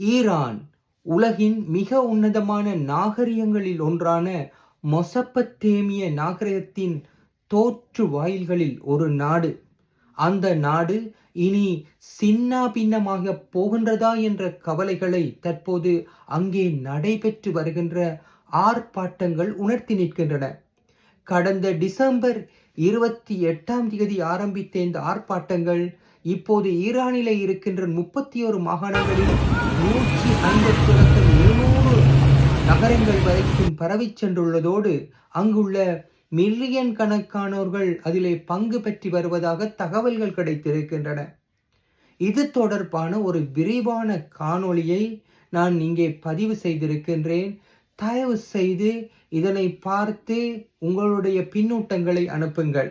Iran உலகின் மிக உன்னதமான நாகரிகங்களில் ஒன்றான மொசப்பத்தேமிய நாகரிகத்தின் தோற்று வாயில்களில் ஒரு நாடு. அந்த நாடு இனி சின்னாபின்னமாக போகின்றதா என்ற கவலைகளை தற்போது அங்கே நடைபெற்று வருகின்ற ஆர்ப்பாட்டங்கள் உணர்த்தி நிற்கின்றன. கடந்த டிசம்பர் 28 ஆரம்பித்த இந்த ஆர்ப்பாட்டங்கள் இப்போது ஈரானிலே இருக்கின்ற 31 மாகாணங்களில் 150 தொடக்கம் 700 நகரங்கள் வரைக்கும் பரவி சென்றுள்ளதோடு அங்குள்ள மில்லியன் கணக்கானோர்கள் அதிலே பங்கு பெற்று வருவதாக தகவல்கள் கிடைத்திருக்கின்றன. இது தொடர்பான ஒரு விரிவான காணொளியை நான் இங்கே பதிவு செய்திருக்கின்றேன். தயவு செய்து இதனை பார்த்து உங்களுடைய பின்னூட்டங்களை அனுப்புங்கள்.